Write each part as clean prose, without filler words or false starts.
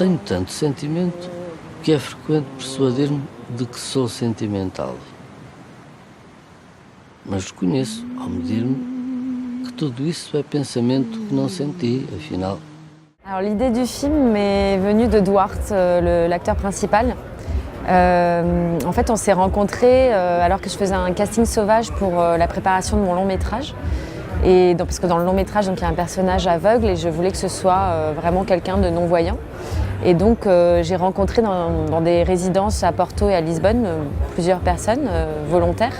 Tenho tanto sentimento que é frequente persuadir-me de que sou sentimental. Mas reconheço, ao me dire-me, que tudo isso é pensamento que não senti, afinal. Alors, l'idée du film m'est venue de Duarte, l'acteur principal. En fait, on s'est rencontrés alors que je faisais un casting sauvage pour la préparation de mon long métrage. Et donc, parce que dans le long métrage, donc, il y a un personnage aveugle et je voulais que ce soit vraiment quelqu'un de non-voyant. Et donc j'ai rencontré dans des résidences à Porto et à Lisbonne plusieurs personnes volontaires.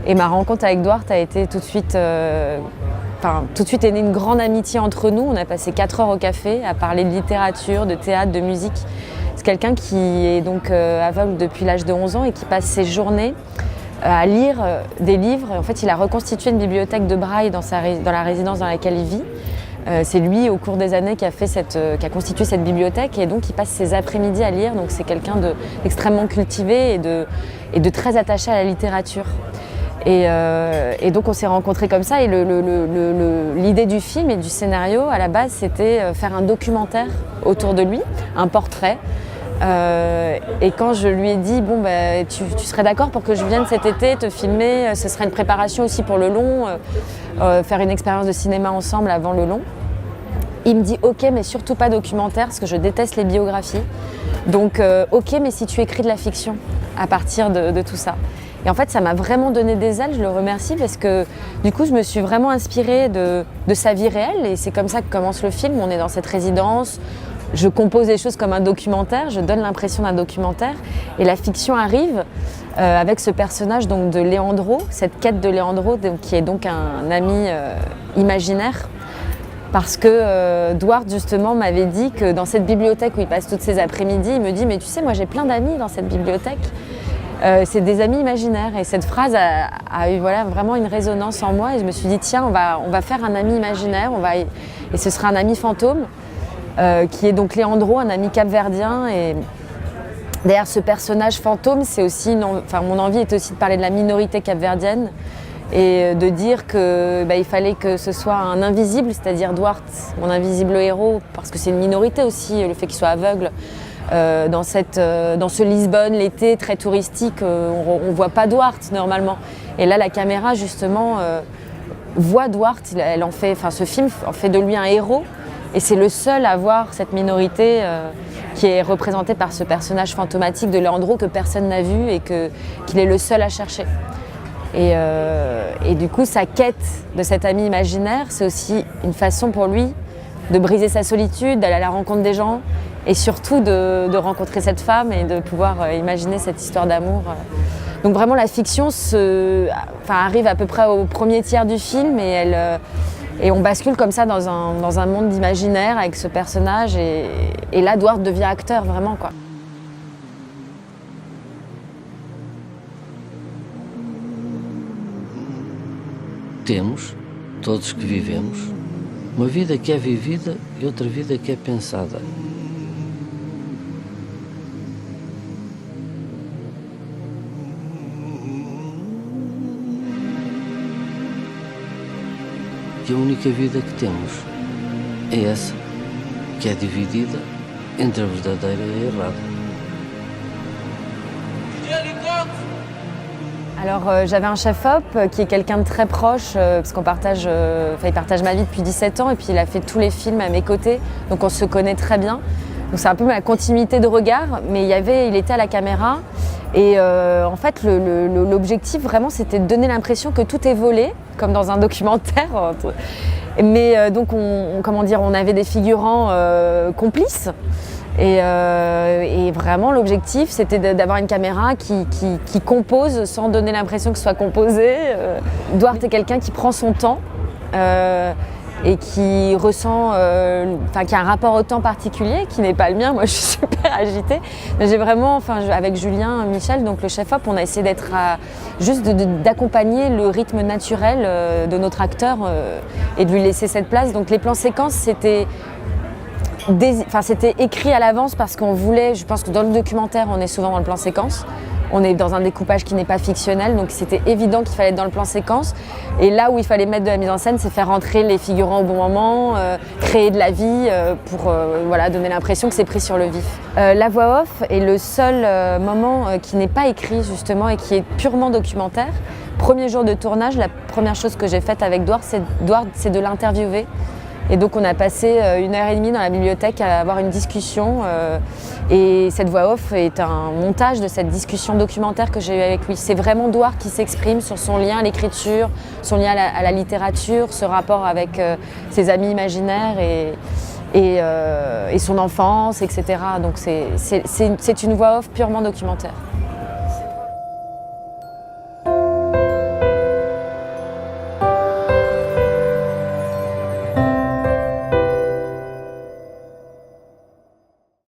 Et ma rencontre avec Duarte a été tout de suite est née une grande amitié entre nous. On a passé 4 heures au café à parler de littérature, de théâtre, de musique. C'est quelqu'un qui est donc aveugle depuis l'âge de 11 ans et qui passe ses journées à lire des livres. En fait, il a reconstitué une bibliothèque de braille dans la résidence dans laquelle il vit. C'est lui, au cours des années, qui a constitué cette bibliothèque et donc il passe ses après-midi à lire. Donc c'est quelqu'un d'extrêmement cultivé et de très attaché à la littérature. Et donc on s'est rencontrés comme ça et l'idée du film et du scénario, à la base, c'était faire un documentaire autour de lui, un portrait. Et quand je lui ai dit, bon, tu serais d'accord pour que je vienne cet été te filmer, ce serait une préparation aussi pour le long, faire une expérience de cinéma ensemble avant le long. Il me dit ok, mais surtout pas documentaire parce que je déteste les biographies. Donc ok, mais si tu écris de la fiction à partir de tout ça. Et en fait, ça m'a vraiment donné des ailes, je le remercie parce que du coup, je me suis vraiment inspirée de sa vie réelle et c'est comme ça que commence le film. On est dans cette résidence. Je compose des choses comme un documentaire, je donne l'impression d'un documentaire et la fiction arrive avec ce personnage donc, de Leandro, cette quête de Leandro qui est donc un ami imaginaire parce que Duarte justement m'avait dit que dans cette bibliothèque où il passe toutes ses après-midi, il me dit mais tu sais moi j'ai plein d'amis dans cette bibliothèque, c'est des amis imaginaires et cette phrase a eu voilà, vraiment une résonance en moi et je me suis dit tiens on va faire un ami imaginaire et ce sera un ami fantôme. Qui est donc Leandro, un ami capverdien. Et derrière ce personnage fantôme, c'est aussi mon envie est aussi de parler de la minorité capverdienne et de dire qu'il fallait que ce soit un invisible, c'est-à-dire Duarte, mon invisible héros, parce que c'est une minorité aussi, le fait qu'il soit aveugle. Dans ce Lisbonne, l'été très touristique, on ne voit pas Duarte normalement. Et là, la caméra justement voit Duarte. Ce film en fait de lui un héros. Et c'est le seul à voir cette minorité qui est représentée par ce personnage fantomatique de Leandro que personne n'a vu et qu'il est le seul à chercher. Et du coup, sa quête de cet ami imaginaire, c'est aussi une façon pour lui de briser sa solitude, d'aller à la rencontre des gens et surtout de rencontrer cette femme et de pouvoir imaginer cette histoire d'amour. Donc vraiment, la fiction arrive à peu près au premier tiers du film et on bascule comme ça dans un monde d'imaginaire avec ce personnage et là Duarte devient acteur vraiment quoi. Temos, todos que vivemos, uma vida que é vivida e outra vida que é pensada. E a única vida que temos é essa, que é dividida entre a verdadeira e a errada. Alors j'avais un chef-op qui est quelqu'un de très proche parce qu'on partage, il partage ma vie depuis 17 ans et puis il a fait tous les films à mes côtés, donc on se connaît très bien. Donc c'est un peu ma continuité de regard, mais il était à la caméra et en fait l'objectif vraiment c'était de donner l'impression que tout est volé, comme dans un documentaire. Mais donc on avait des figurants complices. Et vraiment l'objectif c'était d'avoir une caméra qui compose sans donner l'impression que ce soit composé. Duarte est quelqu'un qui prend son temps et qui ressent, qui a un rapport au temps particulier qui n'est pas le mien. Moi je suis super agitée. Mais j'ai vraiment, avec Julien Michel, donc le chef-op, on a essayé d'être juste d'accompagner le rythme naturel de notre acteur et de lui laisser cette place. Donc les plans séquences c'était écrit à l'avance parce qu'on voulait, je pense que dans le documentaire on est souvent dans le plan séquence, On est dans un découpage qui n'est pas fictionnel, donc c'était évident qu'il fallait être dans le plan séquence. Et là où il fallait mettre de la mise en scène, c'est faire rentrer les figurants au bon moment, créer de la vie pour voilà, donner l'impression que c'est pris sur le vif. La voix off est le seul moment qui n'est pas écrit justement et qui est purement documentaire. Premier jour de tournage, la première chose que j'ai faite avec Edouard, c'est de l'interviewer. Et donc on a passé 1h30 dans la bibliothèque à avoir une discussion et cette voix off est un montage de cette discussion documentaire que j'ai eue avec lui. C'est vraiment Edouard qui s'exprime sur son lien à l'écriture, son lien à la littérature, ce rapport avec ses amis imaginaires et son enfance, etc. Donc c'est une voix off purement documentaire.